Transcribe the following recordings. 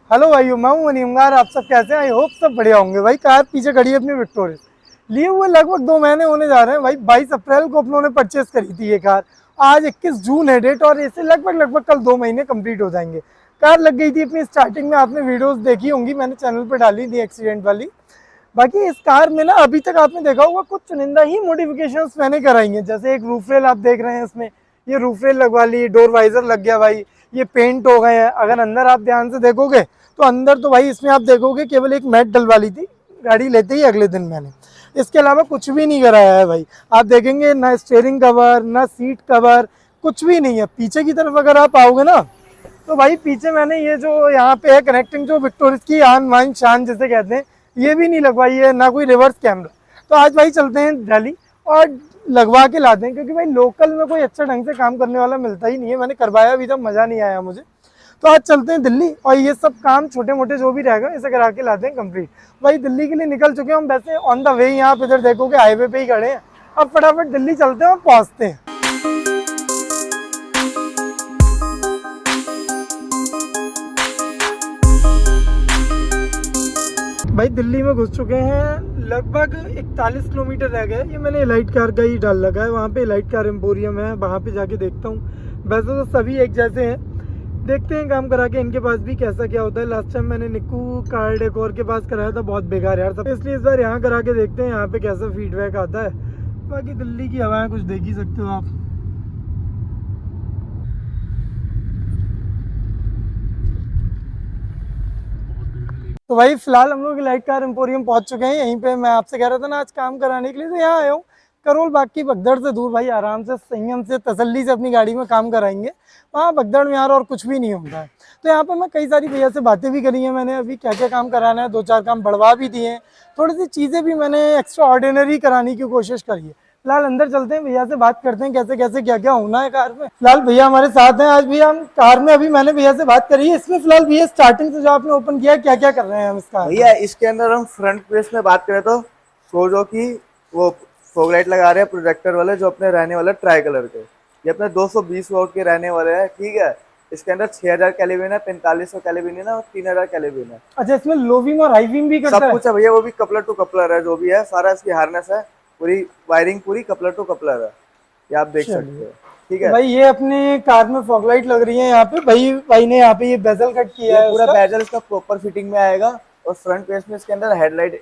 Hello भाइयों, मैं हूं अनियमगार। आप सब कैसे हैं? आई होप सब बढ़िया होंगे। भाई कार पीछे खड़ी है अपनी विक्टोरिया, लिए हुए लगभग 2 महीने होने जा रहे हैं। भाई 22 अप्रैल को अपनों ने परचेस करी थी ये कार। आज 21 जून है डेट, और इसे लगभग कल 2 महीने कंप्लीट हो जाएंगे। कार लग गई थी अपनी स्टार्टिंग में, आपने वीडियोस देखी होंगी, मैंने चैनल पर डाली थी एक्सीडेंट वाली। बाकी इस कार में ना अभी तक आपने देखा होगा कुछ चुनिंदा ही मॉडिफिकेशंस मैंने कराई हैं। जैसे एक रूफ रेल आप देख रहे हैं, इसमें ये रूफ रेल लगवा ली, डोर वाइजर लग गया भाई, ये पेंट हो गए हैं। अगर अंदर आप ध्यान से देखोगे तो अंदर तो भाई इसमें आप देखोगे केवल एक मैट डलवा ली थी गाड़ी लेते ही अगले दिन मैंने। इसके अलावा कुछ भी नहीं कराया है भाई। आप देखेंगे ना स्टीयरिंग कवर ना सीट कवर, कुछ भी नहीं है। पीछे की तरफ अगर आप आओगे ना तो भाई पीछे मैंने ये जो यहाँ पे है कनेक्टिंग, जो विक्टोरिया की आन मान शान जिसे कहते हैं, ये भी नहीं लगवाई है, ना कोई रिवर्स कैमरा। तो आज भाई चलते हैं दिल्ली और लगवा के लाते हैं, क्योंकि भाई लोकल में कोई अच्छा ढंग से काम करने वाला मिलता ही नहीं है। मैंने करवाया भी था, मज़ा नहीं आया मुझे। तो आज चलते हैं दिल्ली और ये सब काम छोटे मोटे जो भी रहेगा इसे करा के लाते हैं कंप्लीट। भाई दिल्ली के लिए निकल चुके हैं हम, वैसे ऑन द वे यहाँ पे इधर देखोगे हाईवे पे ही खड़े हैं। अब फटाफट दिल्ली चलते हैं और पहुँचते हैं। भाई दिल्ली में घुस चुके हैं, लगभग 41 किलोमीटर रह गए। ये मैंने इलाइट कार का ही डाल लगा है, वहाँ पे इलाइट कार एम्पोरियम है, वहाँ पे जाके देखता हूँ। वैसे तो सभी एक जैसे हैं, देखते हैं काम करा के इनके पास भी कैसा क्या होता है। लास्ट टाइम मैंने निक्कू कार डेकोर के पास कराया था, बहुत बेकार यार सब, इसलिए इस बार यहाँ करा के देखते हैं यहाँ पे कैसा फीडबैक आता है। बाकी दिल्ली की हवाएं कुछ देख ही सकते हो आप। तो भाई फिलहाल हम लोग लाइट कार एम्पोरियम पहुंच चुके हैं। यहीं पे मैं आपसे कह रहा था ना आज काम कराने के लिए, तो यहाँ आया हूँ। करोल बाग की भगदड़ से दूर भाई, आराम से संयम से तसल्ली से अपनी गाड़ी में काम कराएंगे। वहाँ भगदड़ में यार और कुछ भी नहीं होता है। तो यहाँ पे मैं कई सारी भैया से बातें भी करी हैं मैंने, अभी क्या क्या काम कराना है, 2-4 काम बढ़वा भी दिए हैं। थोड़ी सी चीज़ें भी मैंने एक्स्ट्रा ऑर्डिनरी कराने की कोशिश करी है। फिलहाल अंदर चलते हैं, भैया से बात करते हैं कैसे कैसे क्या क्या होना है कार में। फिलहाल भैया हमारे साथ हैं। आज भैया हम कार में, अभी मैंने भैया से बात करी है। इसमें फिलहाल भैया स्टार्टिंग से जो आपने ओपन किया है, क्या क्या कर रहे हैं हम इस कार में? भैया इसके अंदर हम फ्रंट पेस में बात करें तो सोजो की वो फॉग लाइट लगा रहे हैं प्रोजेक्टर वाले, जो अपने रहने वाले ट्राई कलर के। ये अपने 220 वोल्ट के रहने वाले हैं, ठीक है। इसके अंदर 6000 कैलेबिन है, 4500 कैलेबिन है ना, और 3000 कैलेबिन है। अच्छा, इसमें लो बीम और हाई बीम भी करता सब है? कुछ है भैया, वो भी कपलर टू कपलर है, जो भी है सारा इसकी हार्नेस है, पूरी वायरिंग पूरी कपलर टू कपलर है, ये आप देख सकते चलिए। हो, ठीक तो है। भाई ये अपने कार में फॉग लाइट लग रही है यहाँ पे। भाई ने यहाँ पे ये बेजल कट किया ये है पूरा उसका। बैजल इसका प्रॉपर फिटिंग में आएगा, और फ्रंट पेस में इसके अंदर हेडलाइट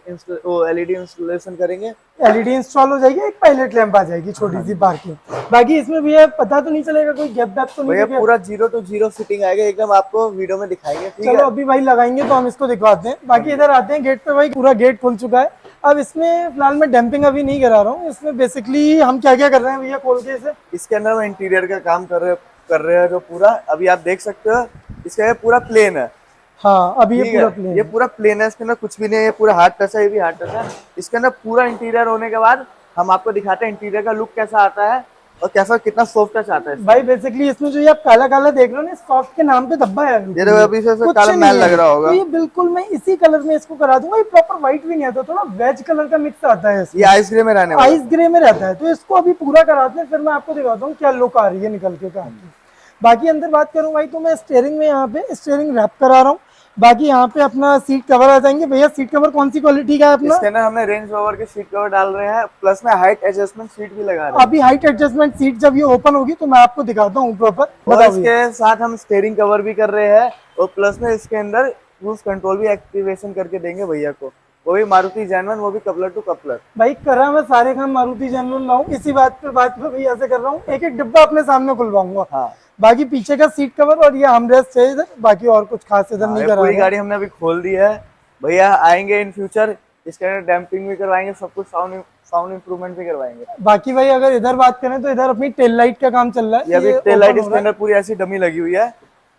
एलईडी इंस्टॉलेशन करेंगे। एलईडी इंस्टॉल हो जाएगी, एक पायलट लैंप आ जाएगी छोटी हाँ सी जी पार्किंग। बाकी इसमें भी है, पता तो नहीं चलेगा कोई गैप वैप तो नहीं भैया, क्योंकि। पूरा 0 to 0 फिटिंग आएगा एकदम, आपको वीडियो में दिखाएंगे, ठीक चलो है। अभी भाई लगाएंगे तो हम इसको दिखवाते हैं। बाकी इधर आते हैं गेट पे। भाई पूरा गेट खुल चुका है। अब इसमें फिलहाल मैं डैम्पिंग अभी नहीं करा रहा हूँ। इसमें बेसिकली हम क्या क्या कर रहे हैं भैया खोल के इसे? इसके अंदर हम इंटीरियर का काम कर रहे हैं, जो पूरा अभी आप देख सकते हो। इसका ये पूरा प्लेन है, हाँ अभी ये ठीक है। पूरा प्लेन ये है। पूरा प्लेन है, इसके अंदर कुछ भी नहीं है, ये पूरा हार्ड टच है, ये भी हार्ड टच है। इसके अंदर पूरा इंटीरियर होने के बाद हम आपको दिखाते हैं इंटीरियर का लुक कैसा आता है, और कैसा कितना सॉफ्ट टच आता है। भाई बेसिकली इसमें जो ये आप काला काला देख रहे हो ना, सॉफ्ट के नाम पे धब्बा है ये बिल्कुल, देखो, ये अभी से कुछ काला मैल नहीं लग है। रहा तो होगा। ये बिल्कुल मैं इसी कलर में इसको करा दूंगा। ये प्रॉपर व्हाइट भी नहीं आता, थोड़ा वेज कलर का मिक्स आता है ये इसमें, आइस ग्रे में रहने वाला आइस है। ग्रे में रहता है। तो इसको अभी पूरा कराते हैं, फिर मैं आपको दिखाता हूँ क्या लुक आ रही है निकल के कार की। बाकी अंदर बात करूँ भाई, तो मैं स्टीयरिंग में यहाँ पे स्टीयरिंग रैप करा रहा हूँ। बाकी यहाँ पे अपना सीट कवर आ जाएंगे। भैया सीट कवर कौन सी क्वालिटी का है अपना? इसके अंदर हमने रेंज रोवर के सीट कवर डाल रहे हैं, प्लस में हाइट एडजस्टमेंट सीट भी लगा रहे हैं। अभी हाइट एडजस्टमेंट सीट जब ये ओपन होगी तो मैं आपको दिखाता हूँ प्रॉपर। और बताओ भैया। इसके साथ हम स्टीयरिंग कवर भी कर रहे हैं, और प्लस में इसके अंदर क्रूज कंट्रोल भी एक्टिवेशन करके देंगे भैया को, वो भी मारुति जैन 1, वो भी कपलर टू कपलर। भाई करा मैं सारे काम मारुति जनरल लाऊं, इसी बात पे भैया से कर रहा हूँ। एक एक डिब्बा अपने सामने खुलवाऊंगा। हाँ बाकी पीछे का सीट कवर और ये आर्मरेस्ट है इधर, बाकी और कुछ खास इधर हाँ, नहीं ये करा पूरी रहा। गाड़ी हमने अभी खोल दी है। भैया आएंगे इन फ्यूचर, इसके अंदर डैम्पिंग भी करवाएंगे, सब कुछ साउंड इंप्रूवमेंट भी करवाएंगे। बाकी भाई अगर इधर बात करें तो इधर अपनी टेल लाइट का काम चल रहा ये है, अभी ये टेल लाइट ओपन हो इसके रहा अंदर है। पूरी ऐसी डमी लगी हुई है।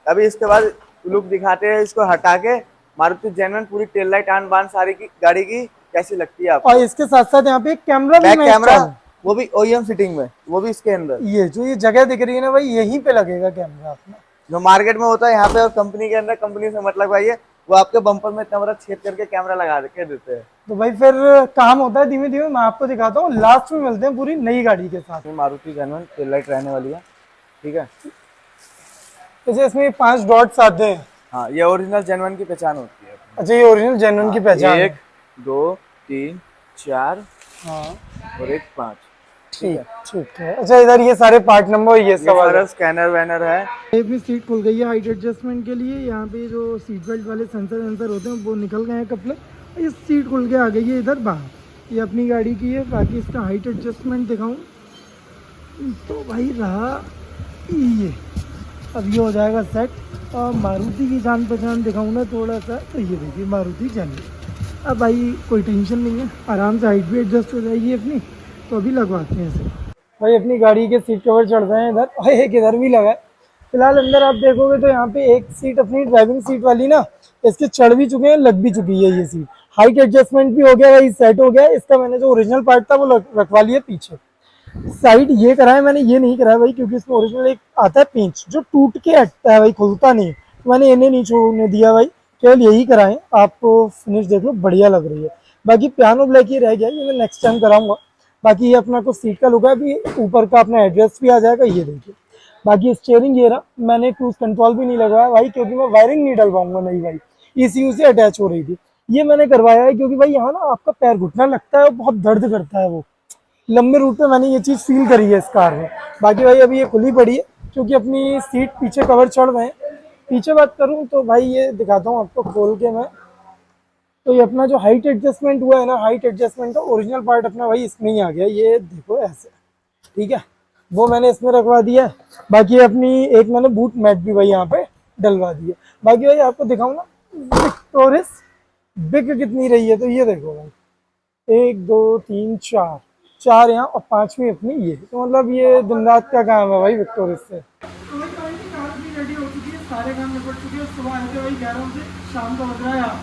अभी इसके बाद लुक दिखाते हैं, इसको हटा के मारुति जैन 1 पूरी टेल लाइट आन बान सारी की गाड़ी की कैसी लगती है और आपको। इसके साथ साथ यहाँ पे एक कैमरा भी बैक मैं कैमरा, इंस्टॉल। वो भी ओईएम फिटिंग में, वो भी इसके अंदर। ये जो ये जगह दिख रही है ना भाई, यहीं पे लगेगा कैमरा अपना। जो मार्केट में होता है यहाँ पे, और कंपनी के अंदर कंपनी से मतलब भाई है, वो आपके बम्पर में इतना बड़ा छेद करके कैमरा लगा के देते हैं। तो भाई फिर काम होता है धीमे धीमे, मैं आपको दिखाता हूँ। लास्ट में मिलते हैं पूरी नई गाड़ी के साथ। मारुति जैन 1 टेल लाइट रहने वाली है, ठीक है। जैसे इसमें 5 डॉट्स आते हैं, हाँ, ये ओरिजिनल जेन्युइन की पहचान होती है। अच्छा, ये ओरिजिनल जेन्युइन की पहचान है। 1 2 3 4 हाँ और एक 5। ठीक ठीक है, ठीक है। अच्छा, इधर ये सारे पार्ट नंबर ये ये सब आ सारा गए। स्कैनर वैनर है। ये अपनी सीट खुल गई है हाइट एडजस्टमेंट के लिए। यहाँ पे जो सीट बेल्ट वाले सेंसर वेंसर होते हैं वो निकल गए हैं कपड़े। ये सीट खुल के आ गई है इधर बाहर। ये अपनी गाड़ी की है। बाकी इसका हाइट एडजस्टमेंट दिखाऊं तो भाई रहा ये। अब ये हो जाएगा सेट। और मारुति की जान पहचान दिखाऊं ना थोड़ा सा, तो ये देखिए मारुति जानी। अब भाई कोई टेंशन नहीं है, आराम से हाइट भी एडजस्ट हो जाएगी अपनी। तो अभी लगवाते हैं इसे। भाई अपनी गाड़ी के सीट कवर चढ़ रहे हैं इधर, और एक इधर भी लगा है। फिलहाल अंदर आप देखोगे तो यहाँ पे एक सीट अपनी ड्राइविंग सीट वाली ना, इसके चढ़ भी चुके हैं, लग भी चुकी है ये सीट। हाइट एडजस्टमेंट भी हो गया भाई, सेट हो गया। इसका मैंने जो ओरिजिनल पार्ट था वो रखवा लिया पीछे। साइड ये कराया मैंने, ये नहीं कराया भाई, क्योंकि इसमें ओरिजिनल एक आता है पेंच जो टूट के हटता है भाई, खुलता नहीं है। तो मैंने इन्हें नहीं छोड़ने दिया भाई, केवल यही कराएं। आपको फिनिश देख लो, बढ़िया लग रही है। बाकी पियानो ब्लैक ही रह गया, ये मैं नेक्स्ट टाइम कराऊंगा। बाकी ये अपना कुछ सीट का लुक है। अभी ऊपर का अपना एड्रेस भी आ जाएगा, ये देखिए। बाकी स्टीयरिंग ये रहा। मैंने क्रूज कंट्रोल भी नहीं लगाया भाई, क्योंकि मैं वायरिंग नहीं डलवाऊंगा नहीं भाई, ECU से अटैच हो रही थी। ये मैंने करवाया है क्योंकि भाई यहाँ ना आपका पैर घुटना लगता है और बहुत दर्द करता है। वो लंबे रूट पे मैंने ये चीज़ फील करी है इस कार में। बाकी भाई अभी ये खुली पड़ी है, क्योंकि अपनी सीट पीछे कवर चढ़ रहे हैं। पीछे बात करूँ तो भाई ये दिखाता हूँ आपको खोल के मैं। तो ये अपना जो हाइट एडजस्टमेंट हुआ है ना, हाइट एडजस्टमेंट का ओरिजिनल पार्ट अपना भाई इसमें ही आ गया। ये देखो ऐसे, ठीक है, वो मैंने इसमें रखवा दिया है। बाकी अपनी एक मैंने बूट मैट भी भाई यहाँ पे डलवा दी है। बाकी भाई आपको दिखाऊँ ना विक्टोरिस बिक कितनी रही है, तो ये देखो भाई, 1 2 3 4, 4 यहाँ और 5वीं अपनी ये। तो मतलब ये दिन रात का काम है भाई विक्टोरिस से। तो भाई कार भी रेडी हो चुकी है, सारे काम निपट चुके हैं। सुबह आए थे भाई 11 बजे, शाम का बज रहा है आप।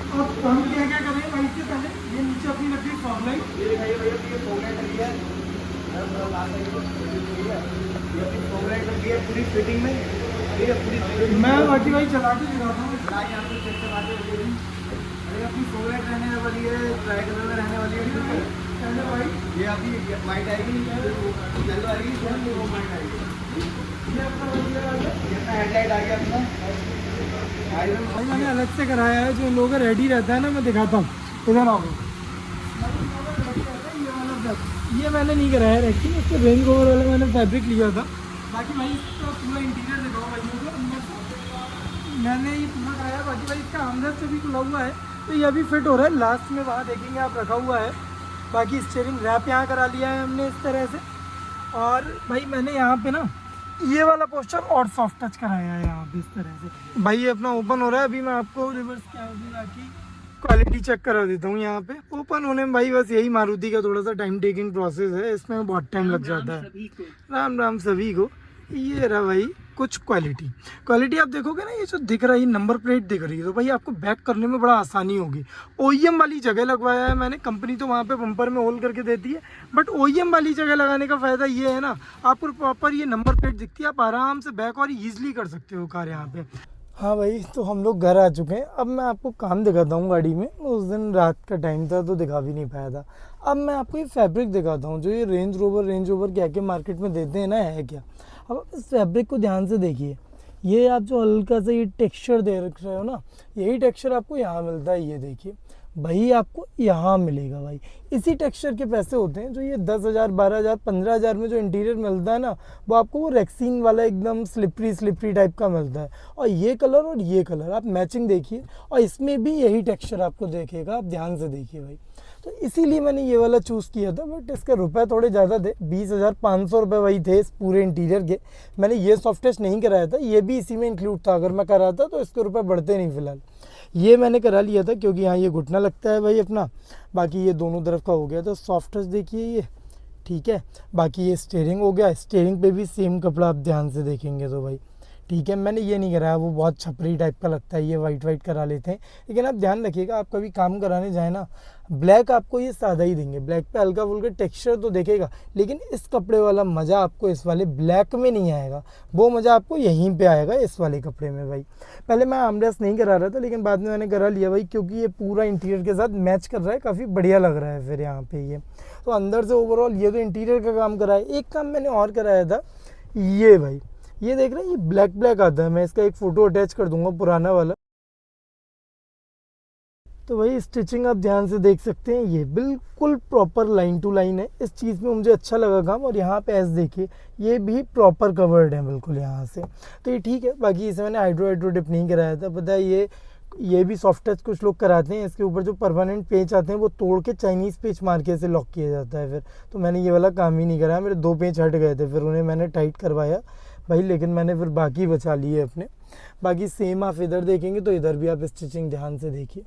अब हम क्या क्या करें भाई, इससे पहले ये नीचे अपनी लग गई फॉग लाइट। ये फॉग लाइट लगी है, ये अपनी फॉग लाइट लगी है पूरी फिटिंग में। ये पूरी मैं बाकी भाई चला के दिखाता हूँ। यहाँ पे चेक करा के अपनी फॉग लाइट रहने वाली है, ट्राई कलर में रहने वाली है। ठीक है भाई, ये अभी वाइट आएगी, येलो आएगी, वो वाइट आएगी। ये अपना हेडलाइट आ गया अपना। भाई मैंने अलग से कराया है, जो इन लोगों का रेडी रहता है ना, मैं दिखाता हूँ। इधर आओ। ये मैंने नहीं कराया है एक्चुअली, इसके रेंज रोवर वाला मैंने फैब्रिक लिया था। बाकी भाई इसका पूरा इंटीरियर दिखाओ भाई मुझे अंदर से। मैंने ये पूरा कराया। बाकी भाई इसका अंदर से भी खुला हुआ है, तो ये अभी फिट हो रहा है। लास्ट में वहाँ देखेंगे आप, रखा हुआ है। बाकी स्टीयरिंग रैप यहाँ करा लिया है हमने इस तरह से। और भाई मैंने यहाँ पे ना ये वाला पोस्टर और सॉफ्ट टच कराया है यहाँ पे इस तरह से। भाई ये अपना ओपन हो रहा है। अभी मैं आपको रिवर्स कैमरा की क्वालिटी चेक करा देता हूँ। यहाँ पे ओपन होने में भाई बस यही मारुति का थोड़ा सा टाइम टेकिंग प्रोसेस है, इसमें बहुत टाइम लग जाता है। राम राम सभी को। ये रहा भाई कुछ क्वालिटी आप देखोगे ना, ये जो दिख रही नंबर प्लेट दिख रही है, तो भाई आपको बैक करने में बड़ा आसानी होगी। OEM वाली जगह लगवाया है मैंने। कंपनी तो वहाँ पे बम्पर में होल करके देती है, बट OEM वाली जगह लगाने का फ़ायदा ये है ना, आपको प्रॉपर ये नंबर प्लेट दिखती है। आप आराम से बैक और ईजिली कर सकते हो कार यहाँ पे। हाँ भाई, तो हम लोग घर आ चुके हैं। अब मैं आपको काम दिखाता हूँ गाड़ी में। उस दिन रात का टाइम था तो दिखा भी नहीं पाया था। अब मैं आपको ये फैब्रिक दिखाता हूँ, जो ये रेंज रोवर क्या क्या मार्केट में देते हैं ना, है क्या। अब इस फैब्रिक को ध्यान से देखिए। ये आप जो हल्का सा ये टेक्सचर दे रख रहे हो ना, यही टेक्सचर आपको यहाँ मिलता है। ये देखिए भाई, आपको यहाँ मिलेगा भाई। इसी टेक्सचर के पैसे होते हैं जो ये 10,000 12,000 15,000 में जो इंटीरियर मिलता है ना, वो आपको वो रेक्सीन वाला एकदम स्लिपरी टाइप का मिलता है। और ये कलर और ये कलर आप मैचिंग देखिए, और इसमें भी यही टेक्सचर आपको देखेगा। आप ध्यान से देखिए भाई। तो इसीलिए मैंने ये वाला चूज़ किया था, बट इसके रुपए थोड़े ज़्यादा थे। 20,500 रुपये वही थे इस पूरे इंटीरियर के। मैंने ये सॉफ्ट टच नहीं कराया था, ये भी इसी में इंक्लूड था। अगर मैं कराता तो इसके रुपए बढ़ते नहीं फिलहाल। ये मैंने करा लिया था क्योंकि यहाँ ये घुटना लगता है भाई अपना। बाकी ये दोनों तरफ का हो गया। तो सॉफ्ट टच देखिए ये, ठीक है। बाकी ये स्टीयरिंग हो गया। स्टीयरिंग पे भी सेम कपड़ा आप ध्यान से देखेंगे तो भाई ठीक है। मैंने ये नहीं कराया, वो बहुत छपरी टाइप का लगता है, ये वाइट करा लेते हैं। लेकिन आप ध्यान रखिएगा, आप कभी काम कराने जाए ना, ब्लैक आपको ये सादा ही देंगे। ब्लैक पे हल्का फुल्का टेक्सचर तो देखेगा, लेकिन इस कपड़े वाला मज़ा आपको इस वाले ब्लैक में नहीं आएगा। वो मज़ा आपको यहीं पे आएगा इस वाले कपड़े में भाई। पहले मैं आर्मरेस्ट नहीं करा रहा था, लेकिन बाद में मैंने करा लिया भाई, क्योंकि ये पूरा इंटीरियर के साथ मैच कर रहा है, काफ़ी बढ़िया लग रहा है फिर यहाँ पे ये। तो अंदर से ओवरऑल ये तो इंटीरियर का काम करा है। एक काम मैंने और कराया था, ये भाई ये देख रहे हैं, ये ब्लैक ब्लैक आता है, मैं इसका एक फ़ोटो अटैच कर दूंगा पुराना वाला। तो वही स्टिचिंग आप ध्यान से देख सकते हैं, ये बिल्कुल प्रॉपर लाइन टू लाइन है। इस चीज़ में मुझे अच्छा लगा काम। और यहाँ पे ऐसे देखिए, ये भी प्रॉपर कवर्ड है बिल्कुल यहाँ से, तो ये ठीक है। बाकी इसे मैंने हाइड्रो डिप नहीं कराया था, पता है ये भी सॉफ्ट टच कुछ लोग कराते हैं। इसके ऊपर जो परमानेंट पेच आते हैं वो तोड़ के चाइनीज़ पेच मार के इसे लॉक किया जाता है फिर। तो मैंने ये वाला काम ही नहीं कराया, मेरे 2 पेच हट गए थे, फिर उन्हें मैंने टाइट करवाया भाई, लेकिन मैंने फिर बाकी बचा लिए अपने। बाकी सेम आप इधर देखेंगे तो इधर भी आप स्टिचिंग ध्यान से देखिए,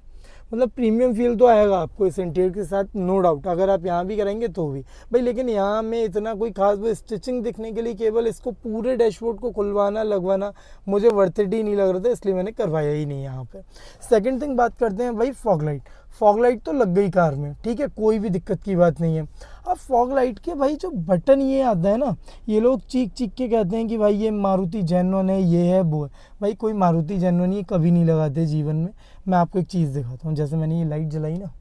मतलब प्रीमियम फील तो आएगा आपको इस इंटीरियर के साथ, नो डाउट। अगर आप यहाँ भी करेंगे तो भी भाई, लेकिन यहाँ में इतना कोई खास वो स्टिचिंग दिखने के लिए केवल इसको पूरे डैशबोर्ड को खुलवाना लगवाना मुझे वर्थ इट ही नहीं लग रहा था, इसलिए मैंने करवाया ही नहीं यहाँ पे। सेकंड थिंग बात करते हैं भाई फॉग लाइट। फॉग लाइट तो लग गई कार में, ठीक है, कोई भी दिक्कत की बात नहीं है। अब फॉग लाइट के भाई जो बटन ये आता है ना, ये लोग चीख चीख के कहते हैं कि भाई ये मारुति जेन्युइन है, ये है वो है। भाई कोई मारुति जेन्युइन ये कभी नहीं लगाते जीवन में। मैं आपको एक चीज़ दिखाता हूँ, जैसे मैंने ये लाइट जलाई ना,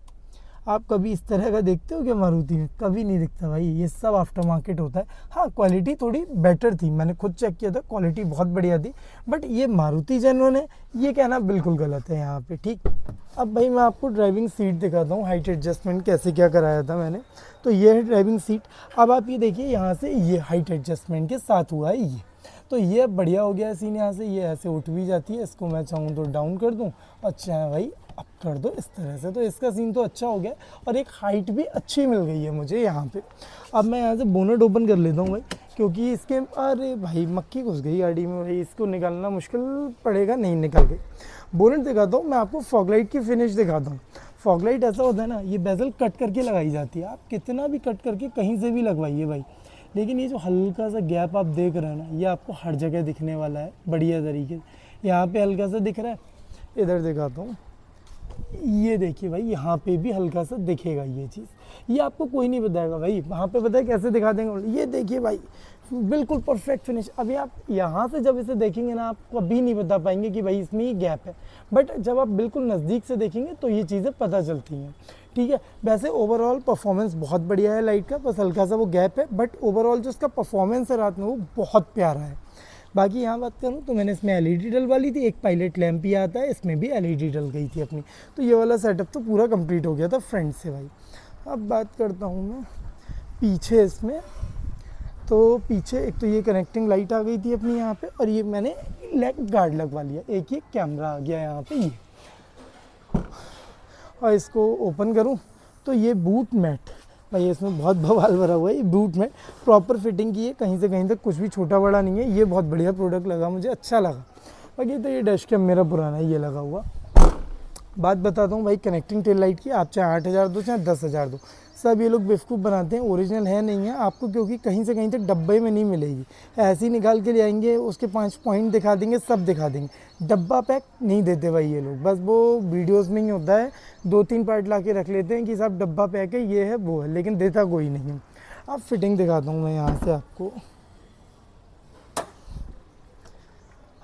आप कभी इस तरह का देखते हो क्या मारुति में? कभी नहीं दिखता भाई, ये सब आफ्टर मार्केट होता है। हाँ, क्वालिटी थोड़ी बेटर थी, मैंने खुद चेक किया था, क्वालिटी बहुत बढ़िया थी, बट ये मारुति जेन्युइन है ये कहना बिल्कुल गलत है यहाँ पे, ठीक। अब भाई मैं आपको ड्राइविंग सीट दिखाता हूँ, हाइट एडजस्टमेंट कैसे क्या कराया था मैंने। तो ये है ड्राइविंग सीट। अब आप ये देखिए, यहाँ से ये हाइट एडजस्टमेंट के साथ हुआ है ये, तो ये बढ़िया हो गया सीन। यहाँ से ये ऐसे उठ भी जाती है, इसको मैं चाहूँ तो डाउन कर दूँ और चाहे भाई अप कर दो इस तरह से, तो इसका सीन तो अच्छा हो गया और एक हाइट भी अच्छी मिल गई है मुझे यहाँ पे। अब मैं यहाँ से बोनट ओपन कर लेता हूँ भाई, क्योंकि इसके अरे भाई मक्खी घुस गई गाड़ी में भाई, इसको निकालना मुश्किल पड़ेगा। नहीं निकल गई। बोनट दिखाता हूँ मैं आपको, फॉग लाइट की फिनिश दिखाता हूँ। फॉग लाइट ऐसा होता है ना, ये बेजल कट करके लगाई जाती है, आप कितना भी कट करके कहीं से भी लगवाइए भाई, लेकिन ये जो हल्का सा गैप आप देख रहे हैं ना, ये आपको हर जगह दिखने वाला है बढ़िया तरीके से। यहाँ पे हल्का सा दिख रहा है, इधर दिखाता हूँ, ये देखिए भाई, यहाँ पे भी हल्का सा दिखेगा ये चीज़। ये आपको कोई नहीं बताएगा भाई, वहाँ पे बताए कैसे दिखा देंगे। ये देखिए भाई, बिल्कुल परफेक्ट फिनिश। अभी आप यहाँ से जब इसे देखेंगे ना, आप कभी नहीं बता पाएंगे कि भाई इसमें ये गैप है, बट जब आप बिल्कुल नज़दीक से देखेंगे तो ये चीज़ें पता चलती हैं, ठीक है। वैसे ओवरऑल परफॉर्मेंस बहुत बढ़िया है लाइट का, बस हल्का सा वो गैप है, बट ओवरऑल जो इसका परफॉर्मेंस है रात में वो बहुत प्यारा है। बाकी यहाँ बात करूँ तो मैंने इसमें एलईडी डलवाली थी, एक पायलट लैंप ही आता है, इसमें भी एलईडी डल गई थी अपनी। तो ये वाला सेटअप तो पूरा कंप्लीट हो गया था फ्रंट से भाई। अब बात करता हूँ मैं पीछे इसमें, तो पीछे एक तो ये कनेक्टिंग लाइट आ गई थी अपनी यहाँ पे, और ये मैंने लेग गार्ड लगवा लिया, एक ये कैमरा आ गया यहाँ पे ये। और इसको ओपन करूँ तो ये बूट मैट भाई, इसमें बहुत बवाल भरा हुआ है। ये बूट मैट प्रॉपर फिटिंग की है, कहीं से कहीं तक कुछ भी छोटा बड़ा नहीं है। ये बहुत बढ़िया प्रोडक्ट लगा मुझे, अच्छा लगा। बाकी तो ये डैश कैम मेरा पुराना है, ये लगा हुआ। बात बताता हूँ भाई कनेक्टिंग टेल लाइट की, आप चाहे 8,000 दो चाहे 10,000 दो, सब ये लोग बेवकूफ़ बनाते हैं, ओरिजिनल है नहीं है आपको, क्योंकि कहीं से कहीं तक डब्बे में नहीं मिलेगी। ऐसे ही निकाल के ले आएंगे, उसके 5 पॉइंट दिखा देंगे, सब दिखा देंगे, डब्बा पैक नहीं देते भाई ये लोग। बस वो वीडियोस में ही होता है, 2-3 पार्ट ला के रख लेते हैं कि साहब डब्बा पैक है, ये है वो है, लेकिन देता कोई नहीं है। अब फिटिंग दिखाता हूँ मैं यहाँ से आपको।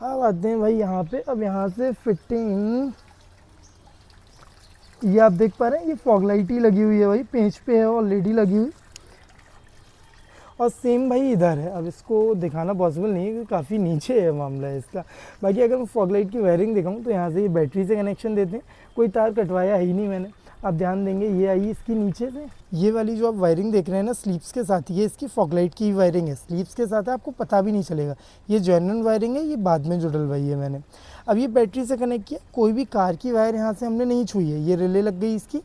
अब आते हैं भाई यहाँ पे, अब यहाँ से फिटिंग ये आप देख पा रहे हैं, ये फॉग लाइट ही लगी हुई है भाई, पेंच पे है ऑलरेडी लगी हुई, और सेम भाई इधर है। अब इसको दिखाना पॉसिबल नहीं है क्योंकि काफ़ी नीचे है मामला है इसका। बाकी अगर मैं फॉग लाइट की वायरिंग दिखाऊं तो यहाँ से ये बैटरी से कनेक्शन देते हैं, कोई तार कटवाया है ही नहीं मैंने। आप ध्यान देंगे ये आई इसकी नीचे से, ये वाली जो आप वायरिंग देख रहे हैं ना स्लीप्स के साथ, ये इसकी फॉग लाइट की वायरिंग है, स्लीप्स के साथ है, आपको पता भी नहीं चलेगा। ये जेन्युइन वायरिंग है, ये बाद में जो डलवाई है मैंने। अब ये बैटरी से कनेक्ट किया, कोई भी कार की वायर यहाँ से हमने नहीं छुई है, ये रिले लग गई इसकी,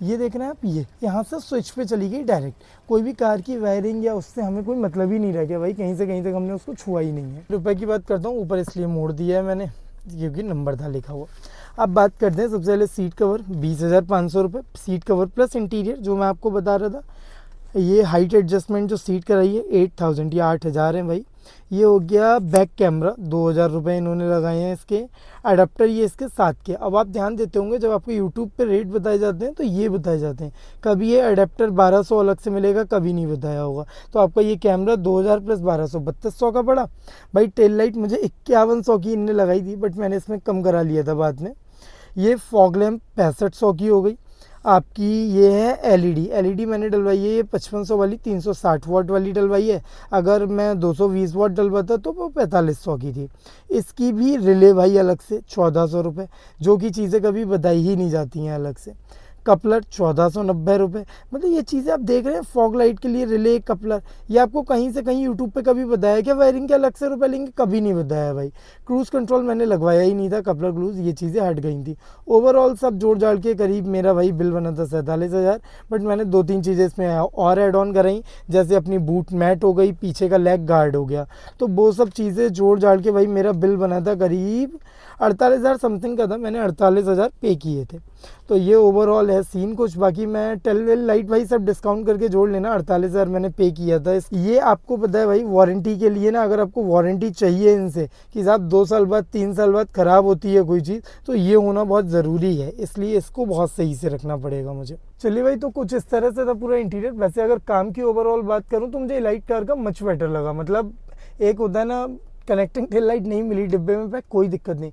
ये देख रहे हैं आप, ये यहाँ से स्विच पे चली गई डायरेक्ट। कोई भी कार की वायरिंग या उससे हमें कोई मतलब ही नहीं रह गया भाई, कहीं से कहीं तक हमने उसको छुआ ही नहीं है। रुपए की बात करता हूँ, ऊपर इसलिए मोड़ दिया है मैंने क्योंकि नंबर था लिखा हुआ। अब बात करते हैं सबसे पहले सीट कवर, 20,500 रुपये सीट कवर प्लस इंटीरियर, जो मैं आपको बता रहा था। ये हाइट एडजस्टमेंट जो सीट कराई है 8,000 या 8,000 है भाई। ये हो गया बैक कैमरा, 2,000 रुपये इन्होंने लगाए हैं इसके। अडाप्टर ये इसके साथ के। अब आप ध्यान देते होंगे जब आपको यूट्यूब पे रेट बताए जाते हैं तो ये बताए जाते हैं, कभी ये अडाप्टर 1,200 अलग से मिलेगा, कभी नहीं बताया होगा। तो आपका ये कैमरा 2,000 प्लस 1,200 3,200 का पड़ा भाई। टेल लाइट मुझे 5,100 की इनने लगाई थी, बट मैंने इसमें कम करा लिया था बाद में। ये फॉग लैम्प 6,500 की हो गई। आपकी ये है एलईडी मैंने डलवाई है, ये 5500 वाली 360 वाट वाली डलवाई है। अगर मैं 220 वाट डलवाता तो वो 4500 की थी। इसकी भी रिले भाई अलग से 1400 रुपये, जो कि चीज़ें कभी बताई ही नहीं जाती हैं अलग से। कपलर 1490 रुपये। मतलब ये चीज़ें आप देख रहे हैं, फॉग लाइट के लिए रिले कपलर, ये आपको कहीं से कहीं यूट्यूब पे कभी बताया क्या वायरिंग के अलग से रुपए लेंगे? कभी नहीं बताया भाई। क्रूज़ कंट्रोल मैंने लगवाया ही नहीं था, कपलर ग्लूज ये चीज़ें हट गई थी। ओवरऑल सब जोड़ जाड़ के करीब मेरा भाई बिल बना था 47,000। बट मैंने 2-3 चीज़ें इसमें और ऐड ऑन कराई, जैसे अपनी बूट मैट हो गई, पीछे का लेग गार्ड हो गया। तो वो सब चीज़ें जोड़ जाड़ के भाई मेरा बिल बना था करीब 48,000 समथिंग का था। मैंने 48,000 पे किए थे। तो ये ओवरऑल है सीन कुछ। बाकी मैं टेल वेल लाइट भाई सब डिस्काउंट करके जोड़ लेना, 48,000 मैंने पे किया था। ये आपको पता है भाई वारंटी के लिए ना, अगर आपको वारंटी चाहिए इनसे कि साहब 2 साल बाद 3 साल बाद ख़राब होती है कोई चीज़, तो ये होना बहुत ज़रूरी है, इसलिए इसको बहुत सही से रखना पड़ेगा मुझे। चलिए भाई, तो कुछ इस तरह से था पूरा इंटीरियर। वैसे अगर काम की ओवरऑल बात करूँ तो मुझे लाइट कार का मच बेटर लगा। मतलब एक होता है ना, कनेक्टिंग टेल लाइट नहीं मिली डिब्बे में, कोई दिक्कत नहीं।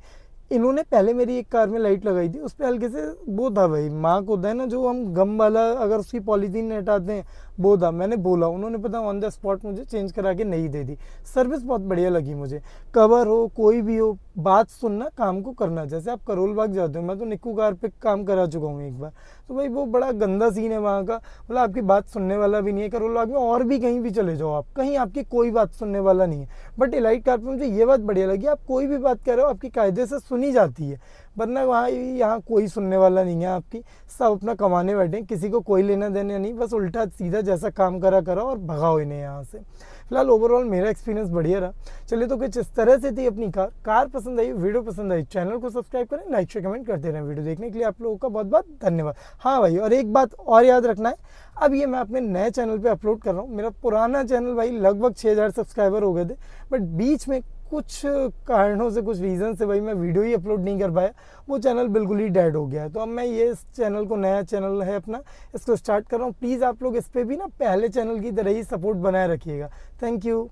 इन्होंने पहले मेरी एक कार में लाइट लगाई थी, उस पर हल्के से वो था भाई, मार्क होता है ना जो हम गम वाला, अगर उसकी पॉलीथीन हटाते हैं वो था। मैंने बोला, उन्होंने पता ऑन द स्पॉट मुझे चेंज करा के नहीं दे दी। सर्विस बहुत बढ़िया लगी मुझे। कवर हो कोई भी हो, बात सुनना, काम को करना। जैसे आप करोल बाग जाते हो, मैं तो निक्कू कार पे काम करा चुका हूँ एक बार, तो भाई वो बड़ा गंदा सीन है वहाँ का। मतलब आपकी बात सुनने वाला भी नहीं है करोल बाग में, और भी कहीं भी चले जाओ आप, कहीं आपकी कोई बात सुनने वाला नहीं है। बट इलाइट कार पे मुझे ये बात बढ़िया लगी, आप कोई भी बात कर रहे हो आपकी कायदे से सुनी जाती है। वरना वहाँ यहाँ कोई सुनने वाला नहीं है आपकी, सब अपना कमाने बैठे, किसी को कोई लेना देना नहीं, बस उल्टा सीधा जैसा काम करा और भगाओ इन्हें यहाँ से। फिलहाल ओवरऑल मेरा एक्सपीरियंस बढ़िया रहा। चलिए, तो कुछ इस तरह से थी अपनी कार पसंद आई, वीडियो पसंद आई, चैनल को सब्सक्राइब करें, लाइक शेयर कमेंट करते रहें। वीडियो देखने के लिए आप लोगों का बहुत बहुत धन्यवाद। हाँ भाई, और एक बात और याद रखना है, अब ये मैं अपने नए चैनल पे अपलोड कर रहा हूँ। मेरा पुराना चैनल भाई लगभग 6,000 सब्सक्राइबर हो गए थे, बट बीच में कुछ कारणों से, कुछ रीज़न से भाई मैं वीडियो ही अपलोड नहीं कर पाया। वो चैनल बिल्कुल ही डेड हो गया है। तो अब मैं ये इस चैनल को, नया चैनल है अपना, इसको स्टार्ट कर रहा हूँ। प्लीज़ आप लोग इस पर भी ना पहले चैनल की तरह ही सपोर्ट बनाए रखिएगा। Thank you.